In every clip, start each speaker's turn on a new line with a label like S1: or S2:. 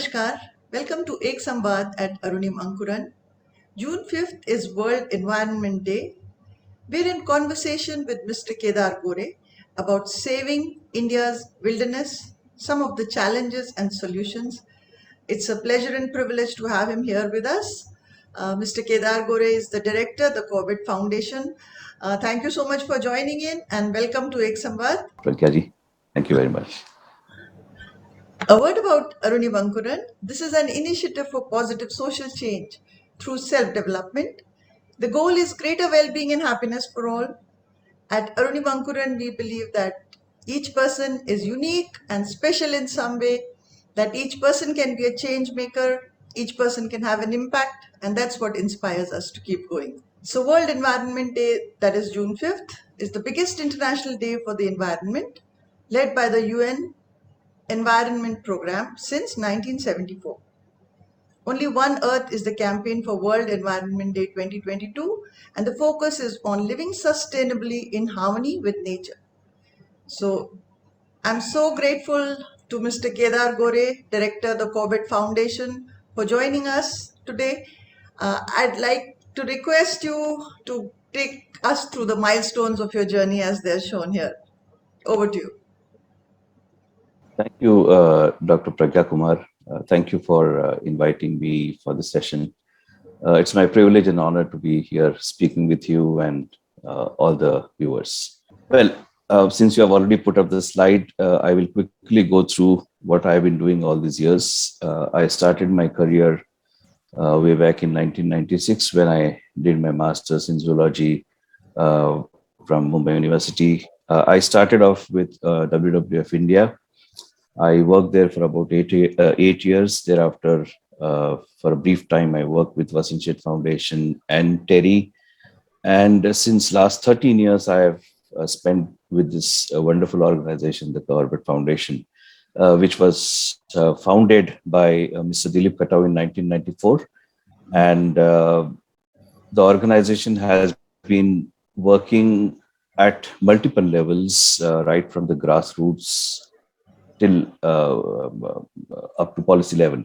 S1: Namaskar. Welcome to Ek Samvaad at Arunima Ankuran. June 5th is World Environment Day. We're in conversation with Mr. Kedar Gore about saving India's wilderness, some of the challenges and solutions. It's a pleasure and privilege to have him here with us. Mr. Kedar Gore is the director, the Corbett Foundation. Thank you so much for joining in and welcome to Ek Samvaad.
S2: Pragya ji, thank you very much.
S1: A word about Arunima Ankuran. This is an initiative for positive social change through self-development. The goal is greater well-being and happiness for all. At Arunima Ankuran, we believe that each person is unique and special in some way, that each person can be a change maker, each person can have an impact, and that's what inspires us to keep going. So World Environment Day, that is June 5th, is the biggest international day for the environment, led by the UN Environment Program since 1974. Only One Earth is the campaign for World Environment Day 2022, and the focus is on living sustainably in harmony with nature. So I'm so grateful to Mr. Kedar Gore, Director, the Corbett Foundation, for joining us today. I'd like to request you to take us through the milestones of your journey as they're shown here. Over to you.
S2: Thank you, Dr. Pragya Kumar. Thank you for inviting me for this session. It's my privilege and honor to be here speaking with you and all the viewers. Well, since you have already put up the slide, I will quickly go through what I've been doing all these years. I started my career way back in 1996 when I did my master's in zoology from Mumbai University. I started off with WWF India. I worked there for about 8 years. Thereafter, for a brief time, I worked with Corbett Foundation and Terry. And since last 13 years, I have spent with this wonderful organization, the Corbett Foundation, which was founded by Mr. Dilip Katau in 1994. And the organization has been working at multiple levels, right from the grassroots till up to policy level.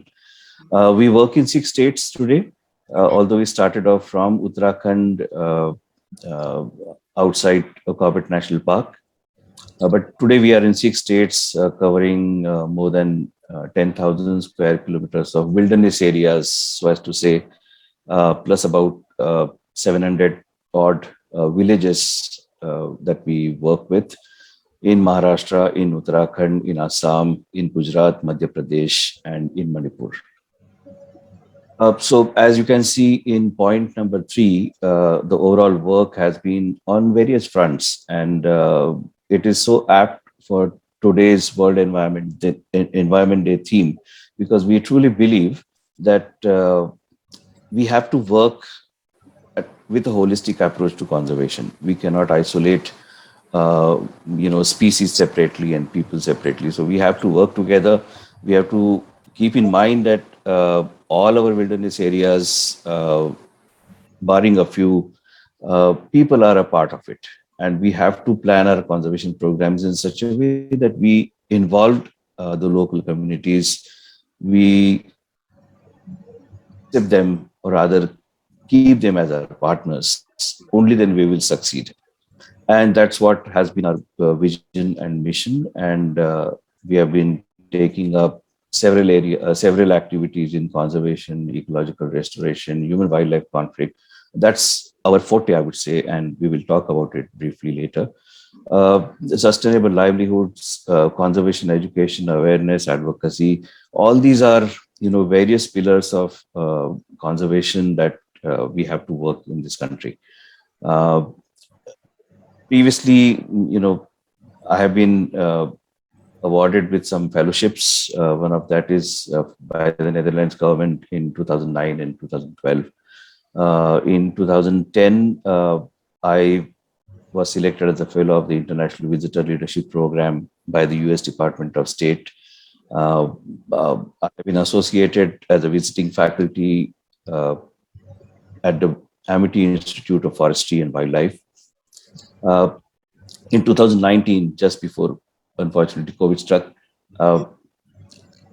S2: We work in 6 states today, although we started off from Uttarakhand outside Corbett National Park. But today we are in 6 states covering more than 10,000 square kilometers of wilderness areas, so as to say, plus about 700 odd villages that we work with in Maharashtra, in Uttarakhand, in Assam, in Gujarat, Madhya Pradesh, and in Manipur. So as you can see in point number 3, the overall work has been on various fronts, and it is so apt for today's World Environment Day theme, because we truly believe that we have to work with a holistic approach to conservation. We cannot isolate species separately and people separately. So we have to work together. We have to keep in mind that all our wilderness areas, barring a few, people are a part of it. And we have to plan our conservation programs in such a way that we involve the local communities. We accept them, or rather keep them as our partners. Only then we will succeed. And that's what has been our vision and mission. And we have been taking up several activities in conservation, ecological restoration, human-wildlife conflict. That's our forte, I would say, and we will talk about it briefly later. Sustainable livelihoods, conservation education, awareness, advocacy. All these are, various pillars of conservation that we have to work in this country. Previously, I have been awarded with some fellowships. One of that is by the Netherlands government in 2009 and 2012. In 2010, I was selected as a fellow of the International Visitor Leadership Program by the US Department of State. I have been associated as a visiting faculty at the Amity Institute of Forestry and Wildlife. In 2019, just before, unfortunately, COVID struck,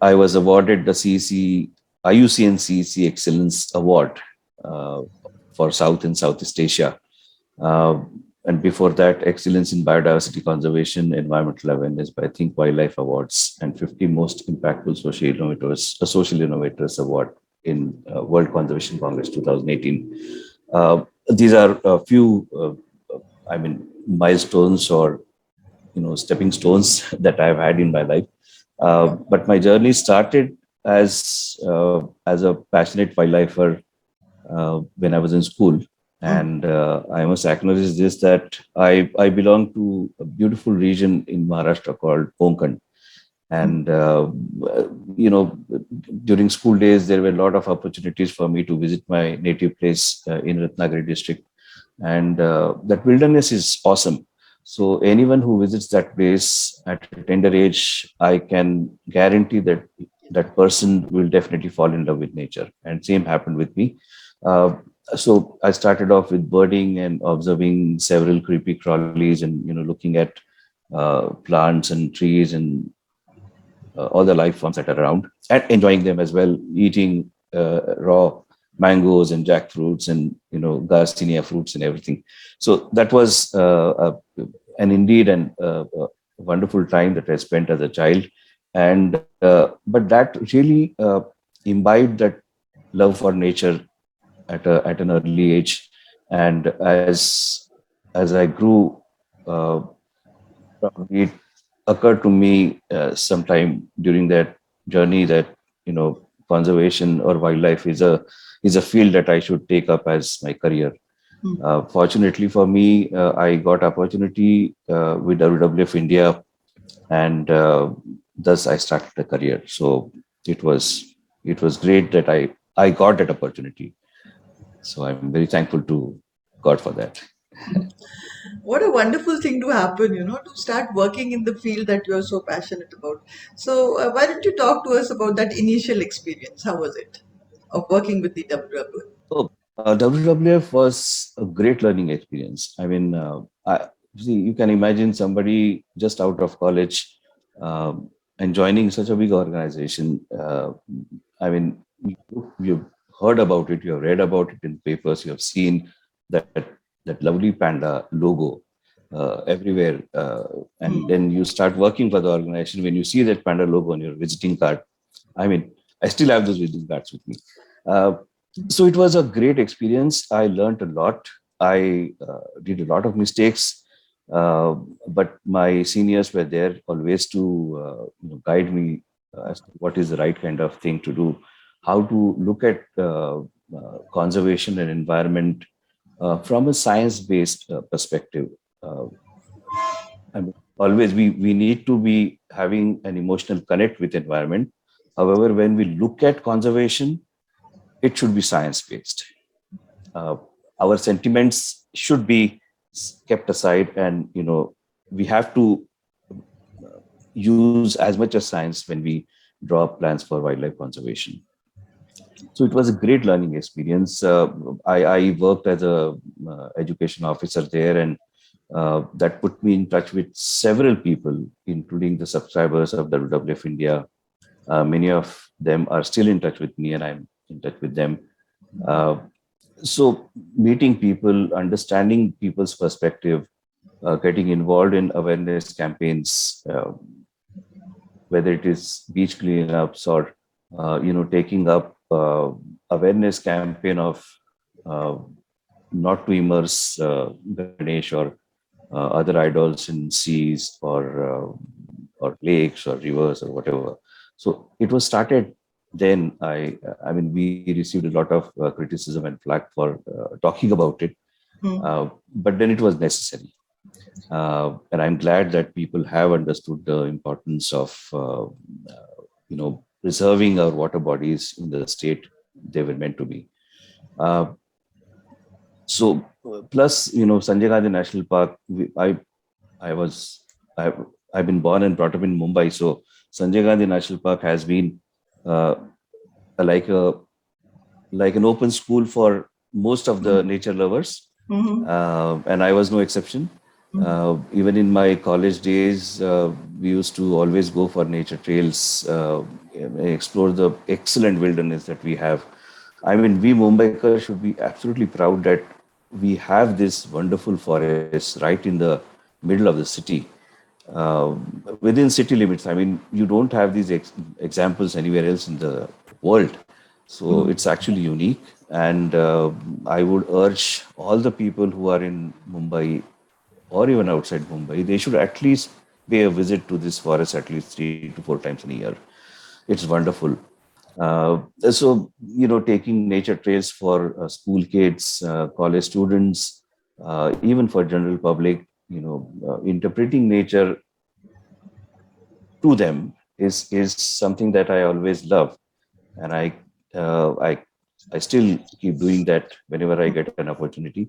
S2: I was awarded the CEC, IUCN CEC Excellence Award uh, for South and Southeast Asia. Uh, and before that, Excellence in Biodiversity Conservation, Environmental Awareness by Think Wildlife Awards, and 50 Most Impactful Social Innovators Award in World Conservation Congress 2018. These are a few, milestones or stepping stones that I've had in my life. But my journey started as a passionate wildlifer when I was in school.
S1: Mm,
S2: And I must acknowledge this that I belong to a beautiful region in Maharashtra called Konkan.
S1: mm,
S2: And, during school days, there were a lot of opportunities for me to visit my native place in Ratnagiri district. And that wilderness is awesome. So anyone who visits that place at a tender age, I can guarantee that that person will definitely fall in love with nature. And same happened with me. Uh, so I started off with birding and observing several creepy crawlies, and looking at plants and trees and all the life forms that are around, and enjoying them as well, eating raw mangoes and jackfruits and garcinia fruits and everything. So that was an indeed and wonderful time that I spent as a child. And but that really imbibed that love for nature at an early age. And as I grew, uh, probably it occurred to me sometime during that journey that conservation or wildlife is a field that I should take up as my career.
S1: mm.
S2: Fortunately for me, I got opportunity with WWF India, and thus I started a career. So it was it was great that I got that opportunity. So I'm very thankful to God for that.
S1: What a wonderful thing to happen, to start working in the field that you're so passionate about. So, why don't you talk to us about that initial experience? How was it of working with the WWF?
S2: So WWF was a great learning experience. I mean, see, you can imagine somebody just out of college and joining such a big organization. I mean, you've heard about it, you have read about it in papers, you have seen that that lovely panda logo everywhere, and
S1: Mm,
S2: then you start working for the organization. When you see that panda logo on your visiting card, I mean, I still have those visiting cards with me. Uh, so it was a great experience. I learned a lot. I did a lot of mistakes, uh, but my seniors were there always to guide me as to what is the right kind of thing to do, how to look at conservation and environment from a science-based perspective. Uh, I mean, always we need to be having an emotional connect with environment. However, when we look at conservation, it should be science-based. uh, our sentiments should be kept aside, and we have to use as much as science when we draw up plans for wildlife conservation. So it was a great learning experience. I worked as a education officer there, and that put me in touch with several people, including the subscribers of WWF India. Many of them are still in touch with me, and I'm in touch with them. Uh, so meeting people, understanding people's perspective, getting involved in awareness campaigns, whether it is beach cleanups or taking up awareness campaign of uh, not to immerse Ganesh or other idols in seas or lakes or rivers or whatever. So it was started then. I mean, we received a lot of criticism and flack for talking about it,
S1: mm.
S2: but then it was necessary. And I'm glad that people have understood the importance of preserving our water bodies in the state they were meant to be. Uh, so plus, Sanjay Gandhi National Park. I was I I've been born and brought up in Mumbai, so Sanjay Gandhi National Park has been uh, like a like an open school for most of the nature lovers,
S1: Mhm.
S2: and I was no exception. Even in my college days, we used to always go for nature trails, explore the excellent wilderness that we have. I mean, we Mumbaikars should be absolutely proud that we have this wonderful forest right in the middle of the city, uh, within city limits. I mean, you don't have these examples anywhere else in the world. So it's actually unique. And I would urge all the people who are in Mumbai or even outside Mumbai, they should at least pay a visit to this forest at least 3 to 4 times in a year. It's wonderful. So, taking nature trails for school kids, college students, even for general public, interpreting nature to them is something that I always love, and uh, I I still keep doing that whenever I get an opportunity.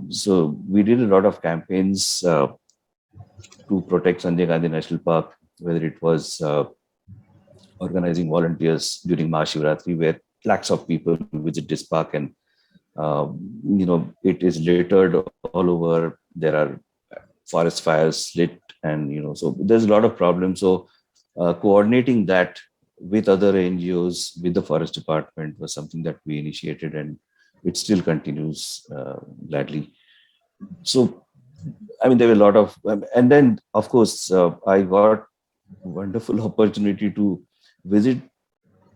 S2: So we did a lot of campaigns to protect Sanjay Gandhi National Park, whether it was organizing volunteers during Mahashivratri, where lakhs of people visit this park, and it is littered all over. There are forest fires lit, and so there's a lot of problems. So coordinating that with other NGOs, with the forest department, was something that we initiated, and it still continues gladly. So I mean, there were a lot of, and then of course, I got wonderful opportunity to visit,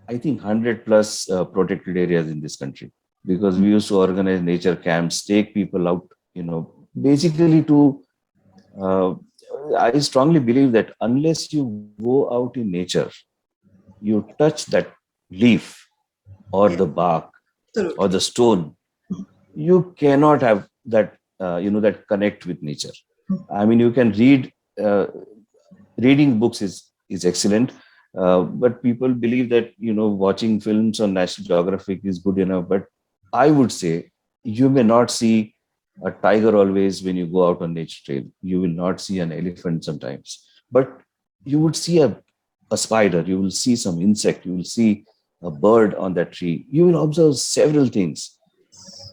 S2: I think, 100 plus protected areas in this country, because we used to organize nature camps, take people out, basically to. Uh, I strongly believe that unless you go out in nature, you touch that leaf or
S1: Yeah,
S2: the bark or
S1: absolutely.
S2: the stone, you cannot have that, that connect with nature. I mean, you can read. Reading books is excellent, but people believe that watching films on National Geographic is good enough. But I would say you may not see a tiger always when you go out on nature trail. You will not see an elephant sometimes, but you would see a spider. You will see some insect. You will see a bird on that tree. You will observe several things.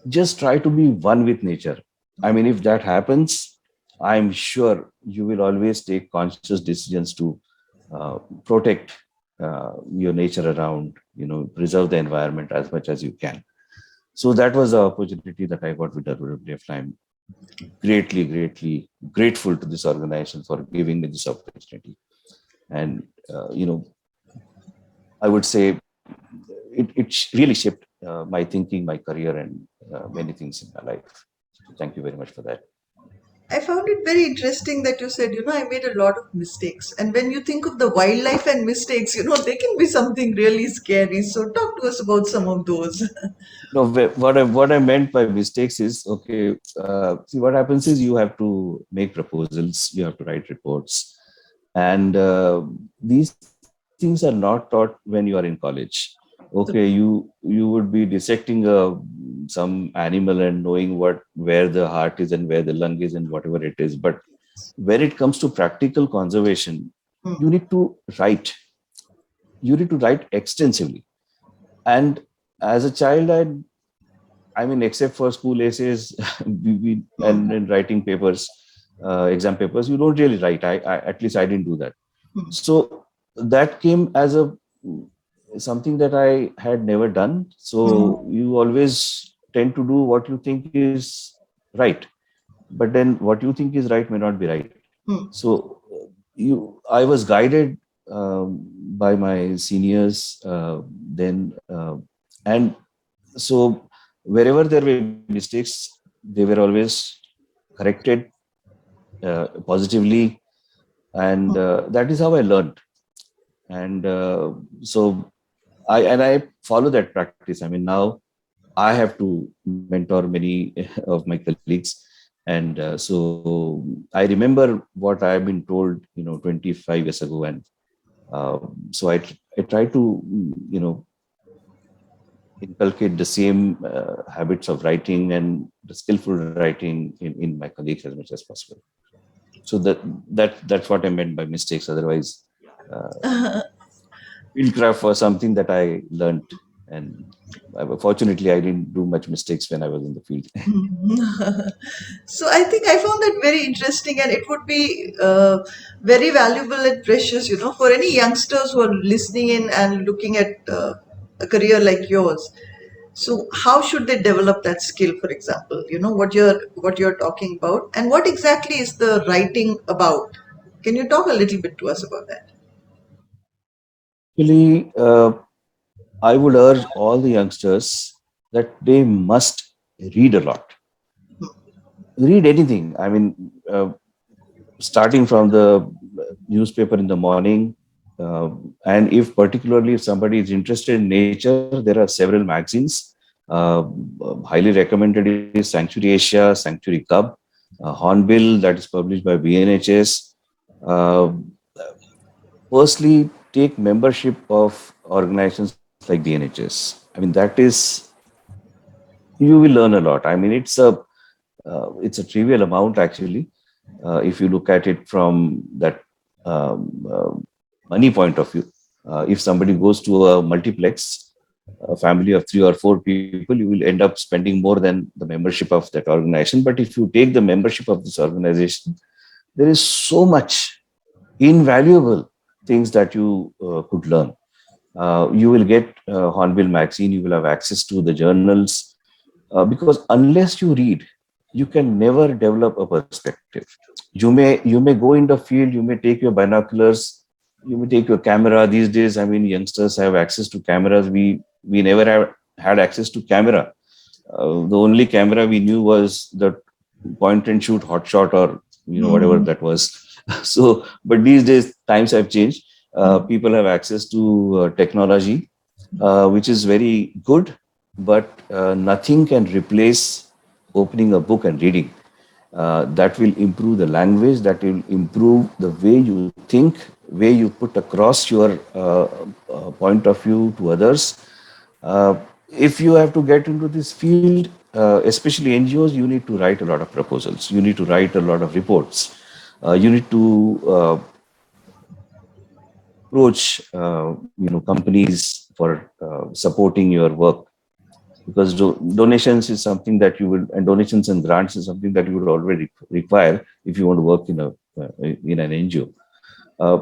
S2: Just try to be one with nature. I mean, if that happens, I'm sure you will always take conscious decisions to protect your nature around, preserve the environment as much as you can. So that was the opportunity that I got with WWF. I'm greatly grateful to this organization for giving me this opportunity. And, I would say it really shaped my thinking, my career, and many things in my life. So thank you very much for that.
S1: I found it very interesting that you said, I made a lot of mistakes. And when you think of the wildlife and mistakes, they can be something really scary. So talk to us about some of those.
S2: No, what I meant by mistakes is, okay. See, what happens is you have to make proposals, you have to write reports, and these things are not taught when you are in college. Okay, you would be dissecting some animal and knowing where the heart is and where the lung is and whatever it is, but when it comes to practical conservation,
S1: Hmm,
S2: you need to write. You need to write extensively. And as a child, I mean, except for school essays and writing papers, exam papers, you don't really write. At least I didn't do that.
S1: hmm,
S2: So that came as a something that I had never done.
S1: hmm,
S2: So you always tend to do what you think is right, but then what you think is right may not be right.
S1: hmm,
S2: So I was guided by my seniors then, and so wherever there were mistakes, they were always corrected positively, and that is how I learned. And so I follow that practice. I mean, now I have to mentor many of my colleagues, and so I remember what I have been told, 25 years ago, and so I try to, inculcate the same habits of writing and the skillful writing in my colleagues as much as possible. So that's what I meant by mistakes. Otherwise, uh, fieldcraft was something that I learned. And fortunately, I didn't do much mistakes when I was in the field.
S1: So I think I found that very interesting, and it would be very valuable and precious, for any youngsters who are listening in and looking at a career like yours. So how should they develop that skill, for example? What you're talking about, and what exactly is the writing about? Can you talk a little bit to us about that?
S2: Actually, I would urge all the youngsters that they must read a lot. Read anything. I mean, starting from the newspaper in the morning, and if particularly if somebody is interested in nature, there are several magazines. Highly recommended is Sanctuary Asia, Sanctuary Cub, Hornbill, that is published by BNHS. Uh, Firstly, take membership of organizations like BNHS. I mean, that is, you will learn a lot. I mean, it's a trivial amount actually, if you look at it from that money point of view. If somebody goes to a multiplex, a family of 3 or 4 people, you will end up spending more than the membership of that organization. But if you take the membership of this organization, there is so much invaluable things that you could learn. You will get Hornbill magazine, you will have access to the journals, because unless you read, you can never develop a perspective. You may go in the field, you may take your binoculars, you may take your camera. These days, I mean, youngsters have access to cameras. We never have had access to camera. The only camera we knew was the point and shoot hot shot, or whatever
S1: Mm-hmm.
S2: that was. So but these days times have changed. People have access to technology, which is very good, but nothing can replace opening a book and reading. That will improve the language, that will improve the way you think, way you put across your point of view to others. uh, if you have to get into this field, especially NGOs, you need to write a lot of proposals, you need to write a lot of reports, you need to approach companies for supporting your work, because donations is something that you will, and donations and grants is something that you would already require if you want to work in an NGO. Uh,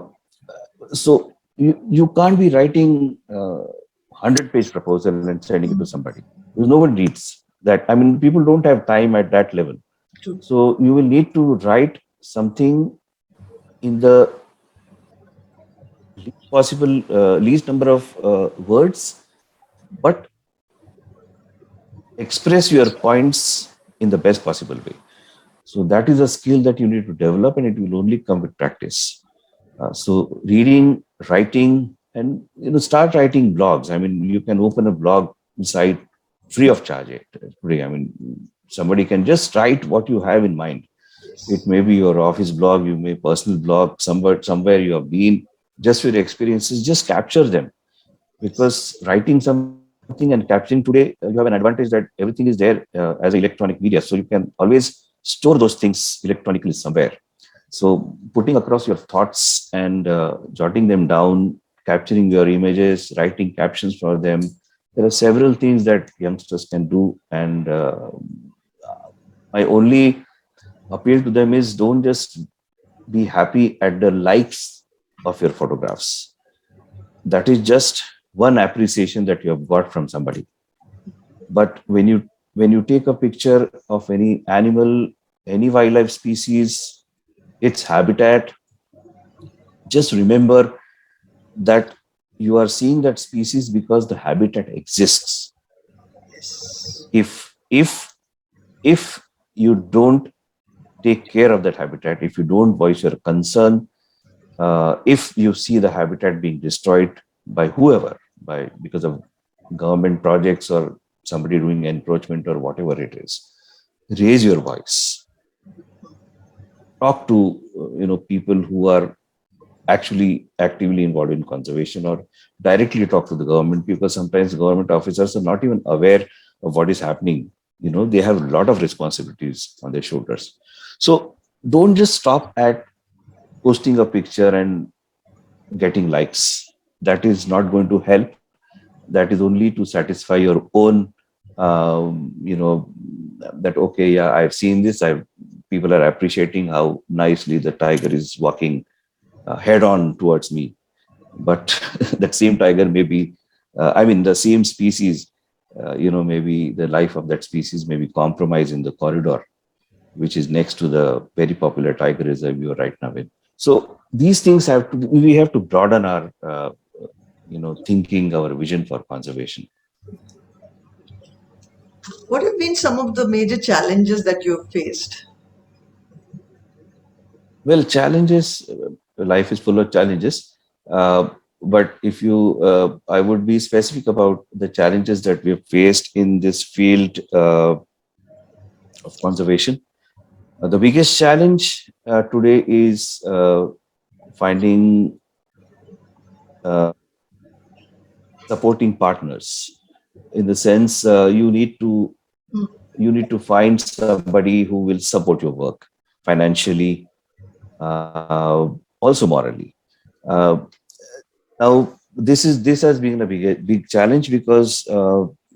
S2: so you can't be writing 100-page proposal and sending it to somebody, because no one reads that. I mean, people don't have time at that level.
S1: True.
S2: So you will need to write something in the least number of words, but express your points in the best possible way. So that is a skill that you need to develop, and it will only come with practice. So reading, writing, and start writing blogs. I mean, you can open a blog site free of charge. Today, I mean, somebody can just write what you have in mind. It
S1: Yes.
S2: may be your office blog, you may personal blog, somewhere you have been, just your experiences, just capture them.
S1: Yes.
S2: Because writing something and capturing today, you have an advantage that everything is there as an electronic media, so you can always store those things electronically somewhere. So putting across your thoughts and jotting them down, capturing your images, writing captions for them, there are several things that youngsters can do. And my only appeal to them is, don't just be happy at the likes of your photographs. That is just one appreciation that you have got from somebody. But when you take a picture of any animal, any wildlife species, its habitat, just remember that you are seeing that species because the habitat exists.
S1: Yes.
S2: If you don't take care of that habitat, if you don't voice your concern, if you see the habitat being destroyed by whoever, by because of government projects or somebody doing encroachment or whatever it is, raise your voice. Talk to people who are actually actively involved in conservation, or directly talk to the government, because sometimes government officers are not even aware of what is happening. They have a lot of responsibilities on their shoulders. So don't just stop at posting a picture and getting likes. That is not going to help. that is only to satisfy your own, you know, that, okay, yeah, I've seen this. People are appreciating how nicely the tiger is walking head on towards me. But that same tiger may be, I mean, the same species, maybe the life of that species may be compromised in the corridor, which is next to the very popular tiger reserve you are right now in. So these things we have to broaden our, thinking, our vision for conservation.
S1: What have been some of the major challenges that you have faced?
S2: Well, challenges, life is full of challenges. But if I would be specific about the challenges that we have faced in this field of conservation. The biggest challenge today is finding uh, supporting partners, in the sense you need to find somebody who will support your work financially, also morally. Uh, Now, this has been a big challenge, because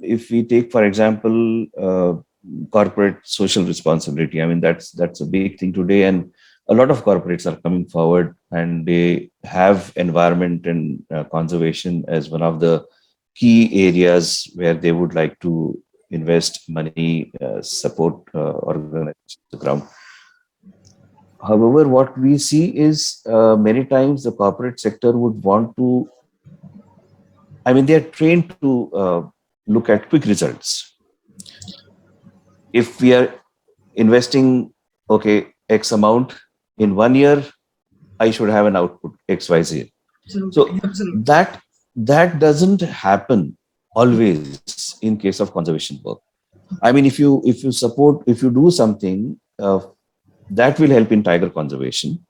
S2: if we take, for example, corporate social responsibility, I mean, that's a big thing today, and a lot of corporates are coming forward, and they have environment and conservation as one of the key areas where they would like to invest money, support organizations on the ground. However, what we see is many times the corporate sector would want to, I mean, they are trained to look at quick results. If we are investing, okay, X amount in 1 year, I should have an output XYZ.
S1: Absolutely,
S2: So
S1: absolutely.
S2: that doesn't happen always in case of conservation work. I mean, if you do something that will help in tiger conservation,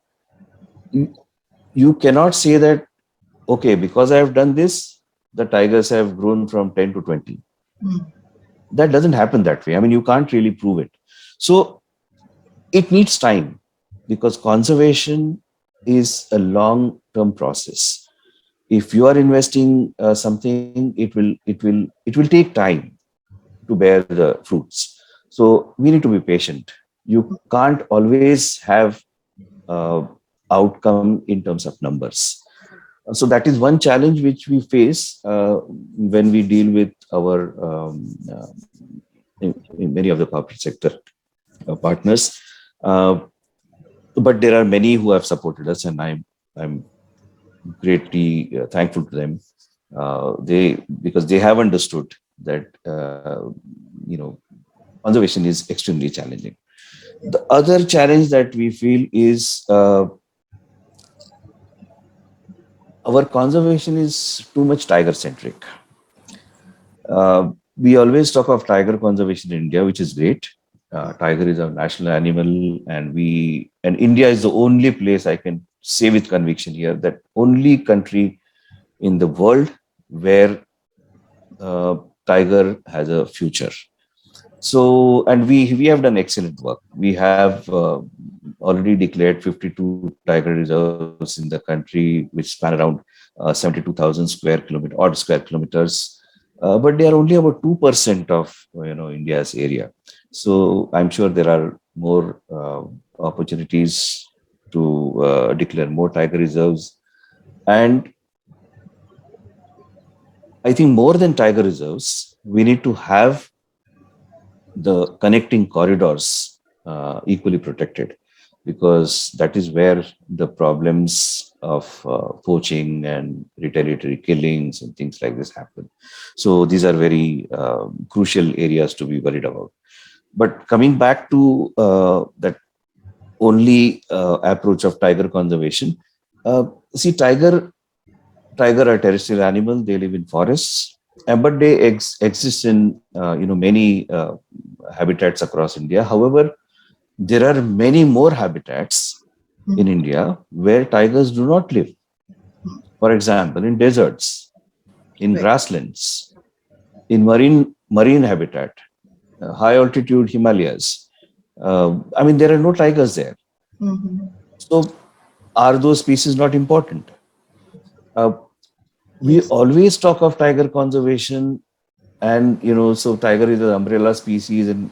S2: you, you cannot say that, okay, because I have done this, the tigers have grown from 10 to 20.
S1: Mm.
S2: That doesn't happen that way. I mean, you can't really prove it. So it needs time, because conservation is a long term process. If you are investing something, it will take time to bear the fruits. So we need to be patient. You can't always have uh, outcome in terms of numbers. So that is one challenge which we face when we deal with our in many of the corporate sector partners. Uh, but there are many who have supported us, and I'm greatly thankful to them. They Because they have understood that you know conservation is extremely challenging. The other challenge that we feel is our conservation is too much tiger centric. We always talk of tiger conservation in India, which is great. Tiger is our national animal, and India is the only place, I can say with conviction here, that only country in the world where tiger has a future. So, and we have done excellent work. We have already declared 52 tiger reserves in the country, which span around 72,000 square kilometers. But they are only about 2% of India's area. So I'm sure there are more opportunities to declare more tiger reserves. And I think more than tiger reserves, we need to have the connecting corridors equally protected, because that is where the problems of poaching and retaliatory killings and things like this happen. So these are very crucial areas to be worried about. But coming back to that only approach of tiger conservation, see, tiger are terrestrial animal. They live in forests, but they exist in many habitats across India. However, there are many more habitats in India where tigers do not live. For example, in deserts, in
S1: Right.
S2: grasslands, in marine habitat, high altitude Himalayas. I mean, there are no tigers there.
S1: Mm-hmm.
S2: So, are those species not important? Uh, We
S1: Yes.
S2: always talk of tiger conservation, and so tiger is an umbrella species, and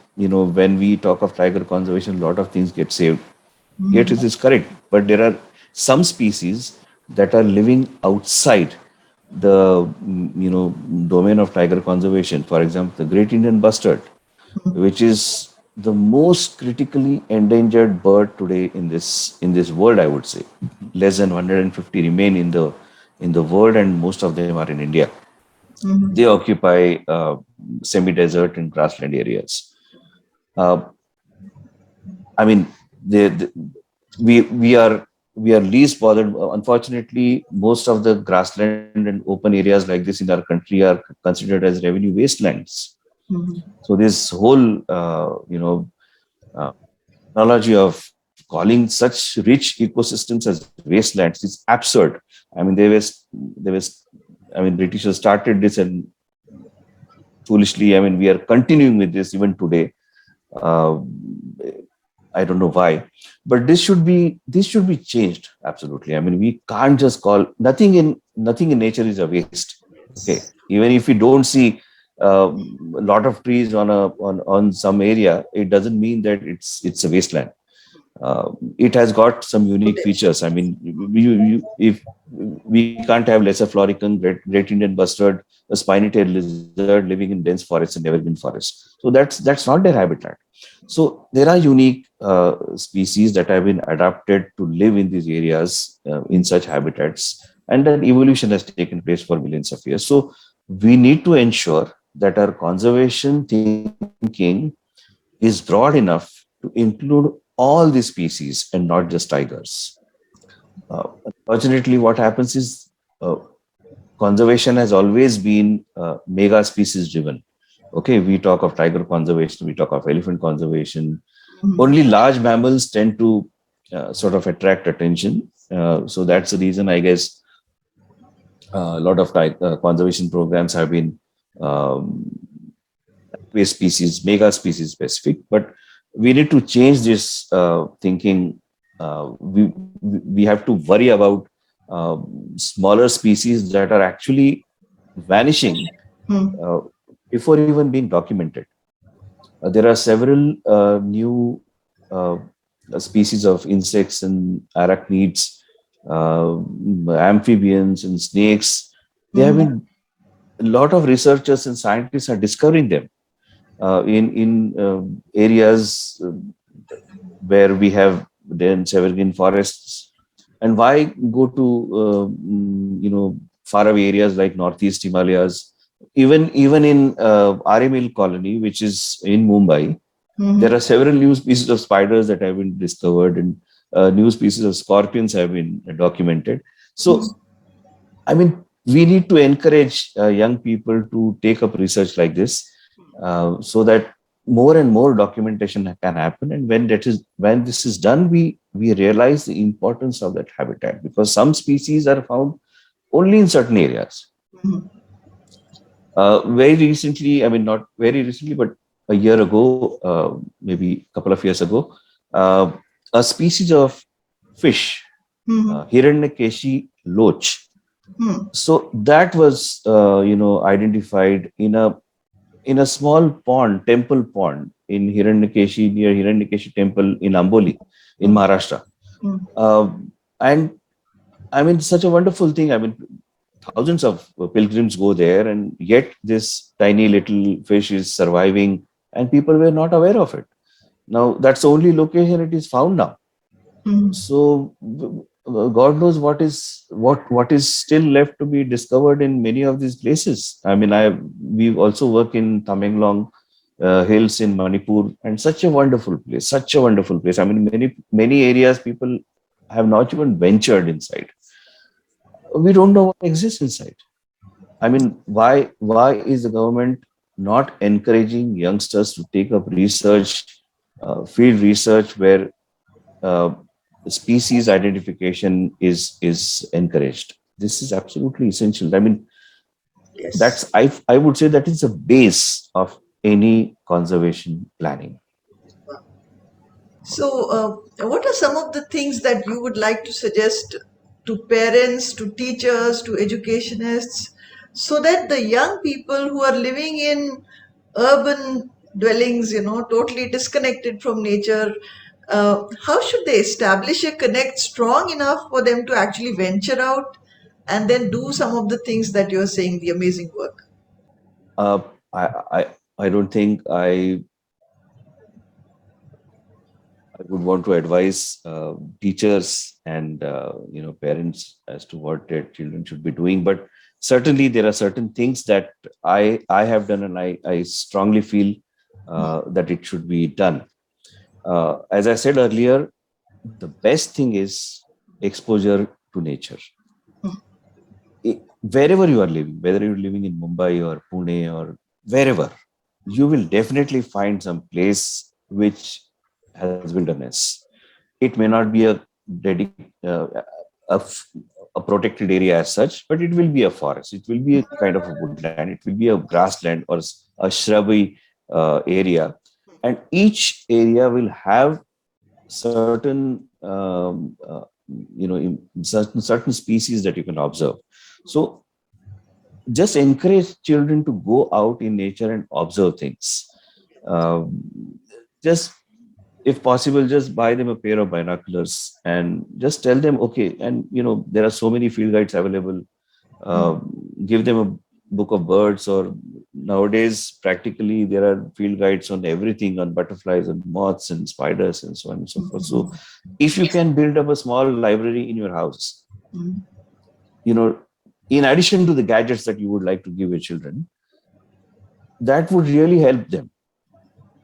S2: when we talk of tiger conservation, a lot of things get saved. Yet it is correct, but there are some species that are living outside the domain of tiger conservation. For example, the great Indian bustard, which is the most critically endangered bird today in this world, I would say. Less than 150 remain in the world, and most of them are in India. They occupy semi-desert and grassland areas. Uh, I mean, they, we are least bothered. Unfortunately, most of the grassland and open areas like this in our country are considered as revenue wastelands. So this whole uh, analogy of calling such rich ecosystems as wastelands is absurd. I mean, Britishers started this, and foolishly, I mean, we are continuing with this even today. Uh, I don't know why, but this should be changed absolutely. I mean, we can't just call nothing in nature is a waste. Okay, even if we don't see a lot of trees on some area, it doesn't mean that it's a wasteland. It has got some unique features. I mean, if we can't have lesser floricum, great Indian bustard, a spiny-tailed lizard living in dense forests and evergreen forests. So that's not their habitat. So there are unique species that have been adapted to live in these areas in such habitats, and that evolution has taken place for millions of years. So we need to ensure that our conservation thinking is broad enough to include all the species and not just tigers. Unfortunately, what happens is conservation has always been mega species driven. Okay, we talk of tiger conservation, we talk of elephant conservation. Only large mammals tend to sort of attract attention. So that's the reason, I guess, a lot of conservation programs have been um, species, mega species specific. But we need to change this thinking. We have to worry about smaller species that are actually vanishing uh, before even being documented. There are several new uh, species of insects and arachnids, amphibians and snakes. They have been A lot of researchers and scientists are discovering them in areas where we have dense evergreen forests. And why go to faraway areas like Northeast Himalayas? Even in Arimil colony, which is in Mumbai, there are several new species of spiders that have been discovered, and new species of scorpions have been documented. So I mean, we need to encourage young people to take up research like this, so that more and more documentation can happen. And when this is done, we realize the importance of that habitat, because some species are found only in certain areas. Very recently, I mean, not very recently, but a year ago, maybe a couple of years ago, uh, a species of fish, Hiranyakeshi loach. So that was, identified in a small pond, temple pond in Hiranyakeshi, near Hiranyakeshi temple in Amboli, in Maharashtra. Uh, and I mean, such a wonderful thing. I mean, thousands of pilgrims go there, and yet this tiny little fish is surviving, and people were not aware of it. Now, that's the only location it is found now. So, God knows what is still left to be discovered in many of these places. I mean, we also work in Tamenglong hills in Manipur, and such a wonderful place, such a wonderful place. I mean, many areas people have not even ventured inside. We don't know what exists inside. I mean, why is the government not encouraging youngsters to take up research, field research, where uh, species identification is encouraged? This is absolutely essential. I mean,
S1: Yes.
S2: I would say that is the base of any conservation planning.
S1: So, what are some of the things that you would like to suggest to parents, to teachers, to educationists, so that the young people who are living in urban dwellings, totally disconnected from nature, how should they establish a connect strong enough for them to actually venture out and then do some of the things that you're saying, the amazing work?
S2: Uh, I, I I don't think I would want to advise teachers and parents as to what their children should be doing. But certainly, there are certain things that I have done, and I strongly feel that it should be done. As I said earlier, the best thing is exposure to nature. Wherever you are living, whether you're living in Mumbai or Pune or wherever, you will definitely find some place which has wilderness. It may not be a, a protected area as such, but it will be a forest. It will be a kind of a woodland. It will be a grassland or a shrubby area, and each area will have certain certain species that you can observe. So just encourage children to go out in nature and observe things. Um, just if possible, just buy them a pair of binoculars and just tell them, okay, and there are so many field guides available. uh, Give them a book of birds, or nowadays practically there are field guides on everything, on butterflies and moths and spiders and so on and so forth. So if you can build up a small library in your house, you know in addition to the gadgets that you would like to give your children, that would really help them.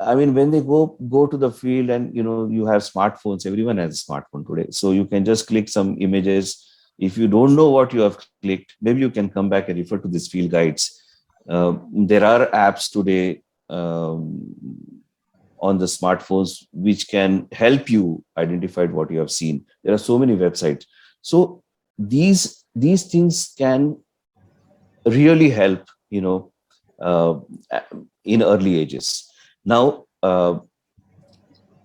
S2: I mean, when they go to the field, and you have smartphones. Everyone has a smartphone today, so you can just click some images. If you don't know what you have clicked, maybe you can come back and refer to these field guides. There are apps today on the smartphones which can help you identify what you have seen. There are so many websites. So these things can really help, uh, in early ages. Now,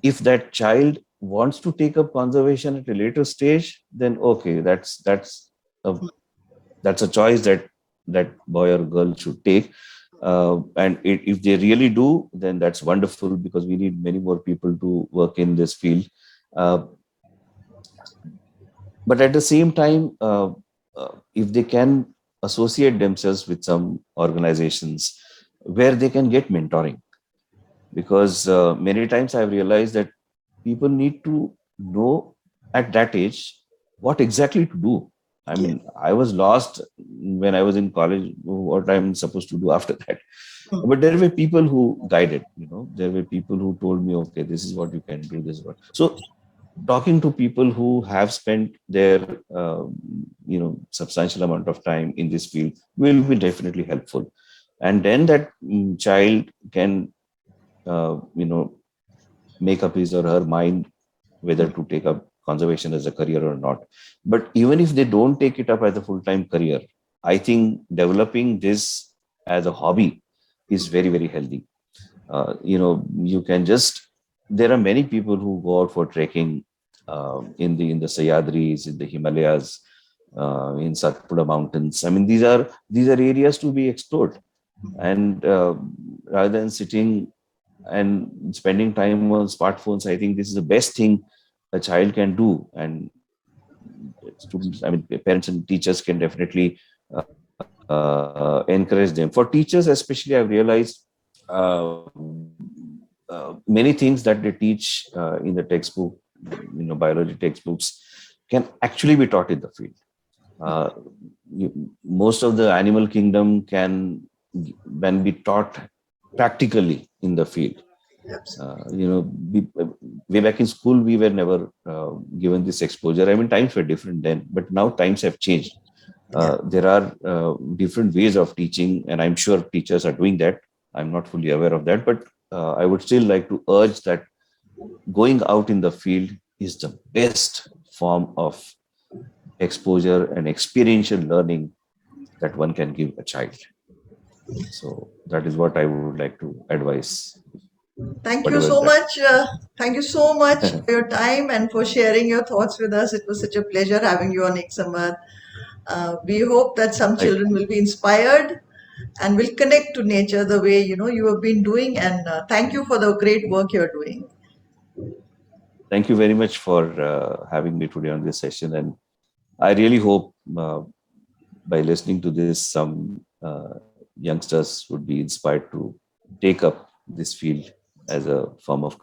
S2: if that child wants to take up conservation at a later stage, then okay, a, that's a choice that boy or girl should take. And if they really do, then that's wonderful, because we need many more people to work in this field. Uh, but at the same time, if they can associate themselves with some organizations where they can get mentoring, because many times I've realized that people need to know at that age what exactly to do. I
S1: Yeah.
S2: mean, I was lost when I was in college, what I'm supposed to do after that. But there were people who guided, there were people who told me, okay, this is what you can do, this is what. So talking to people who have spent their, substantial amount of time in this field will be definitely helpful. And then that child can, make up his or her mind whether to take up conservation as a career or not. But even if they don't take it up as a full-time career, I think developing this as a hobby is very, very healthy. You can just, there are many people who go out for trekking in the Sayadris, in the Himalayas, in Satpura Mountains. I mean, these are areas to be explored, and rather than sitting and spending time on smartphones, I think this is the best thing a child can do. And students, I mean, parents and teachers can definitely encourage them. For teachers especially, I've realized uh, many things that they teach in the textbook, biology textbooks, can actually be taught in the field. uh, Most of the animal kingdom can be taught practically in the field. Way back in school, we were never given this exposure. I mean, times were different then, but now times have changed.
S1: Yeah.
S2: There are different ways of teaching, and I'm sure teachers are doing that. I'm not fully aware of that, but I would still like to urge that going out in the field is the best form of exposure and experiential learning that one can give a child. So that is what I would like to advise,
S1: Thank you
S2: whatever
S1: so
S2: that.
S1: much. Thank you so much for your time and for sharing your thoughts with us. It was such a pleasure having you on Samvaad. We hope that some
S2: Thank,
S1: children will be inspired and will connect to nature the way you have been doing. And thank you for the great work you're doing.
S2: thank you very much for having me today on this session. And I really hope by listening to this, some youngsters would be inspired to take up this field as a form of